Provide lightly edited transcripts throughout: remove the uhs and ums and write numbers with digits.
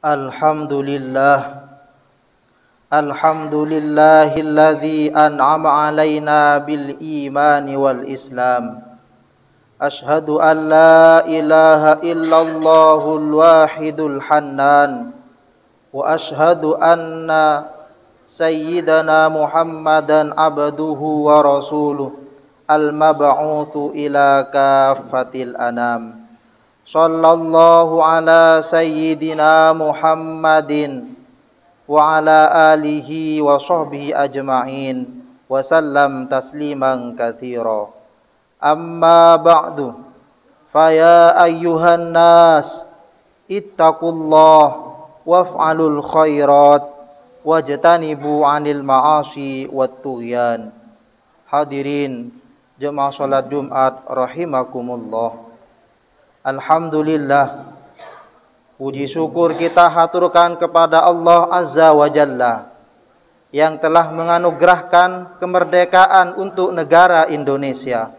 Alhamdulillah, alhamdulillahilladzi an'ama alaina bil imani wal islam. Ashhadu an la ilaha illallahul wahidul hannan, wa ashhadu anna sayyidana Muhammadan abduhu wa rasuluh al-mab'utsu ila kaffatil anam. Sallallahu ala sayyidina Muhammadin wa ala alihi wa sahbihi ajma'in wa sallam tasliman katsira. Amma ba'du, faya ayyuhan nas ittaqullah waf'alul khairat wajtanibu 'anil ma'asi wat tughyan. Hadirin jemaah salat Jumat rahimakumullah. Alhamdulillah, puji syukur kita haturkan kepada Allah Azza wa Jalla yang telah menganugerahkan kemerdekaan untuk negara Indonesia,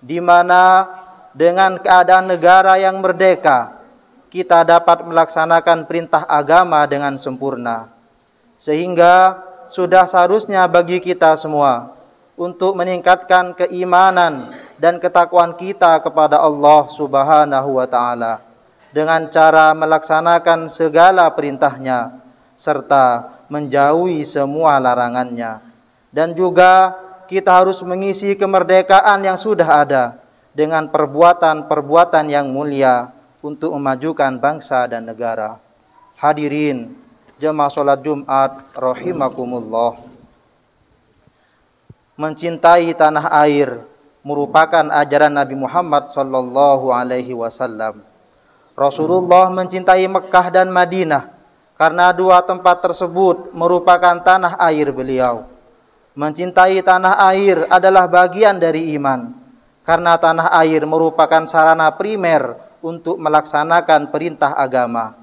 di mana dengan keadaan negara yang merdeka kita dapat melaksanakan perintah agama dengan sempurna, sehingga sudah seharusnya bagi kita semua untuk meningkatkan keimanan dan ketakwaan kita kepada Allah Subhanahu wa ta'ala dengan cara melaksanakan segala perintahnya serta menjauhi semua larangannya. Dan juga kita harus mengisi kemerdekaan yang sudah ada dengan perbuatan-perbuatan yang mulia untuk memajukan bangsa dan negara. Hadirin jemaah salat Jumat rahimakumullah. Mencintai tanah air merupakan ajaran Nabi Muhammad sallallahu alaihi wasallam. Rasulullah mencintai Mekah dan Madinah karena dua tempat tersebut merupakan tanah air beliau. Mencintai tanah air adalah bagian dari iman, karena tanah air merupakan sarana primer untuk melaksanakan perintah agama.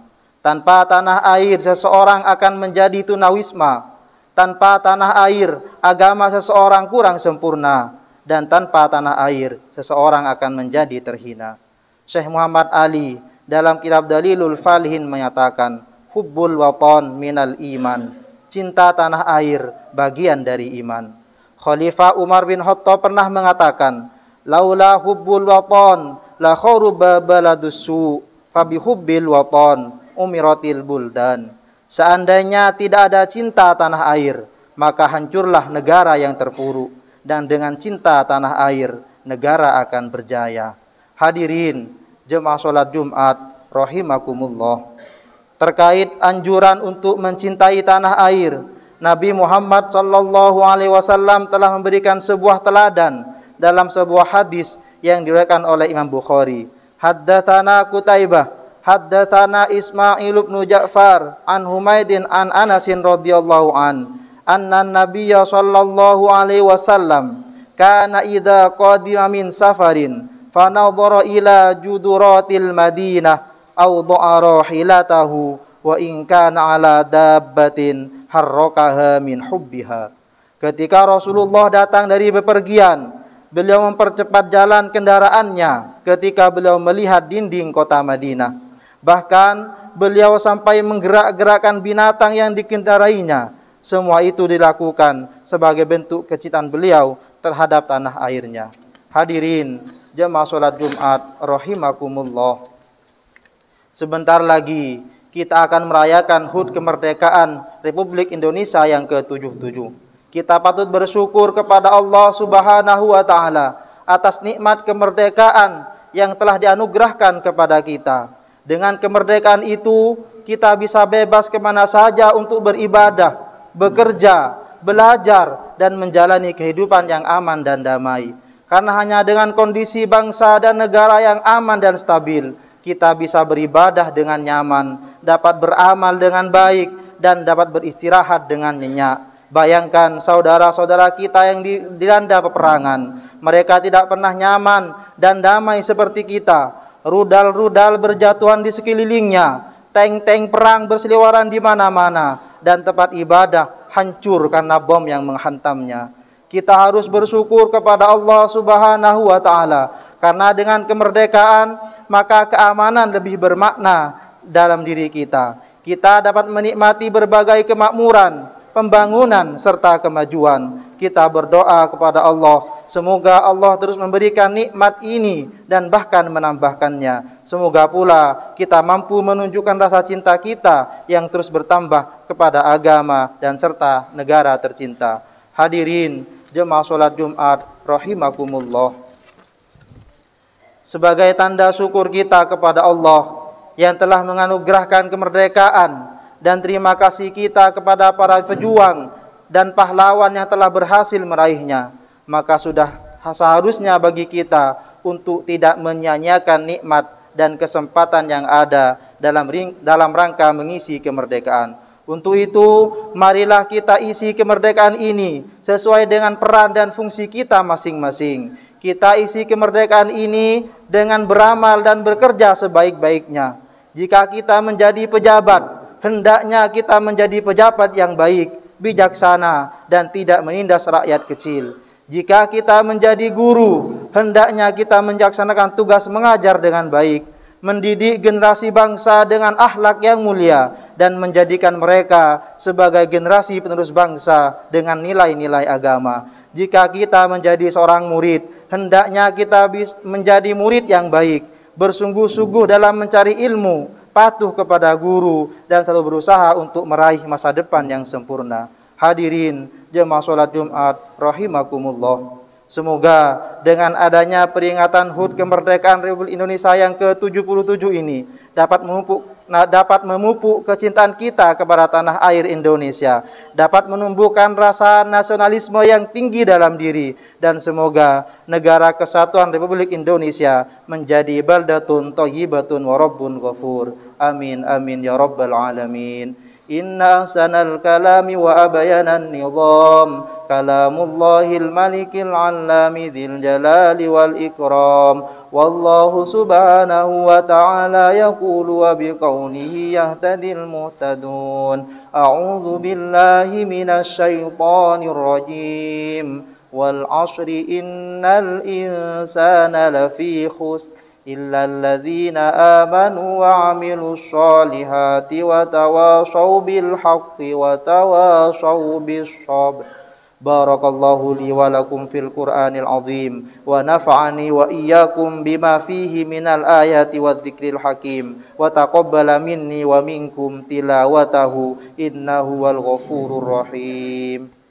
Tanpa tanah air seseorang akan menjadi tunawisma. Tanpa tanah air agama seseorang kurang sempurna. Dan tanpa tanah air seseorang akan menjadi terhina. Syekh Muhammad Ali dalam kitab Dalilul Falihin menyatakan, hubbul watan minal iman. Cinta tanah air bagian dari iman. Khalifah Umar bin Khattab pernah mengatakan, laula hubbul watan la kharuba baladussu fabi hubbil watan umiratil buldan. Seandainya tidak ada cinta tanah air, maka hancurlah negara yang terpuruk. Dan dengan cinta tanah air, negara akan berjaya. Hadirin jemaah salat Jumat rahimakumullah. Terkait anjuran untuk mencintai tanah air, Nabi Muhammad sallallahu alaihi wasallam telah memberikan sebuah teladan dalam sebuah hadis yang diriwayatkan oleh Imam Bukhari. Haddatsana Qutaibah, haddatsana Ismail bin Ja'far an Humaidin an Anasin radhiyallahu anna nabiyya sallallahu alaihi wasallam kana idza qadima min safarin fanadhara ila juduratil madinah aw dha'a rahilatahu wa in kana ala dabbatin harrakaha min hubbiha. Ketika Rasulullah datang dari bepergian, beliau mempercepat jalan kendaraannya ketika beliau melihat dinding kota Madinah. Bahkan beliau sampai menggerak-gerakkan binatang yang dikendarainya. Semua itu dilakukan sebagai bentuk kecintaan beliau terhadap tanah airnya. Hadirin jemaah salat Jumat rahimakumullah. Sebentar lagi kita akan merayakan HUT kemerdekaan Republik Indonesia yang ke-77. Kita patut bersyukur kepada Allah Subhanahu wa ta'ala atas nikmat kemerdekaan yang telah dianugerahkan kepada kita. Dengan kemerdekaan itu kita bisa bebas kemana saja untuk beribadah, bekerja, belajar, dan menjalani kehidupan yang aman dan damai. Karena hanya dengan kondisi bangsa dan negara yang aman dan stabil, kita bisa beribadah dengan nyaman, dapat beramal dengan baik, dan dapat beristirahat dengan nyenyak. Bayangkan saudara-saudara kita yang dilanda peperangan. Mereka tidak pernah nyaman dan damai seperti kita. Rudal-rudal berjatuhan di sekelilingnya. Tank-tank perang berseliweran di mana-mana. Dan tempat ibadah hancur karena bom yang menghantamnya. Kita harus bersyukur kepada Allah Subhanahu wa ta'ala. Karena dengan kemerdekaan, maka keamanan lebih bermakna dalam diri kita. Kita dapat menikmati berbagai kemakmuran, pembangunan, serta kemajuan. Kita berdoa kepada Allah, semoga Allah terus memberikan nikmat ini dan bahkan menambahkannya. Semoga pula kita mampu menunjukkan rasa cinta kita yang terus bertambah kepada agama dan serta negara tercinta. Hadirin jemaah salat Jumat rahimakumullah. Sebagai tanda syukur kita kepada Allah yang telah menganugerahkan kemerdekaan, dan terima kasih kita kepada para pejuang dan pahlawan yang telah berhasil meraihnya, maka sudah seharusnya bagi kita untuk tidak menyia-nyiakan nikmat dan kesempatan yang ada dalam rangka mengisi kemerdekaan. Untuk itu, marilah kita isi kemerdekaan ini sesuai dengan peran dan fungsi kita masing-masing. Kita isi kemerdekaan ini dengan beramal dan bekerja sebaik-baiknya. Jika kita menjadi pejabat, hendaknya kita menjadi pejabat yang baik, bijaksana, dan tidak menindas rakyat kecil. Jika kita menjadi guru, hendaknya kita menjaksanakan tugas mengajar dengan baik, mendidik generasi bangsa dengan akhlak yang mulia, dan menjadikan mereka sebagai generasi penerus bangsa dengan nilai-nilai agama. Jika kita menjadi seorang murid, hendaknya kita menjadi murid yang baik, bersungguh-sungguh dalam mencari ilmu, patuh kepada guru, dan selalu berusaha untuk meraih masa depan yang sempurna. Hadirin jemaah salat Jumat rahimakumullah. Semoga dengan adanya peringatan HUT kemerdekaan Republik Indonesia yang ke-77 ini dapat memupuk kecintaan kita kepada tanah air Indonesia, dapat menumbuhkan rasa nasionalisme yang tinggi dalam diri, dan semoga negara kesatuan Republik Indonesia menjadi baldatun thayyibatun wa rabbun ghafur. Amin amin ya rabbal alamin. Inna ahsanal kalami wa abyanan nizam kalamullahil malikil allami dzil jalali wal ikram. Wallahu subhanahu wa ta'ala yaqulu wa biqaulihi yahtadil muhtadun. A'udzu billahi minasy syaithanir rajim. Wal 'ashri innal insana lafi khusr إلا الذين آمنوا وعملوا الصالحات وتواصوا بالحق وتواصوا بالصبر. بارك الله لي ولكم في القرآن العظيم ونفعني وإياكم بما فيه من الآيات والذكر الحكيم وتقبل مني ومنكم تلاوته إنه هو الغفور الرحيم.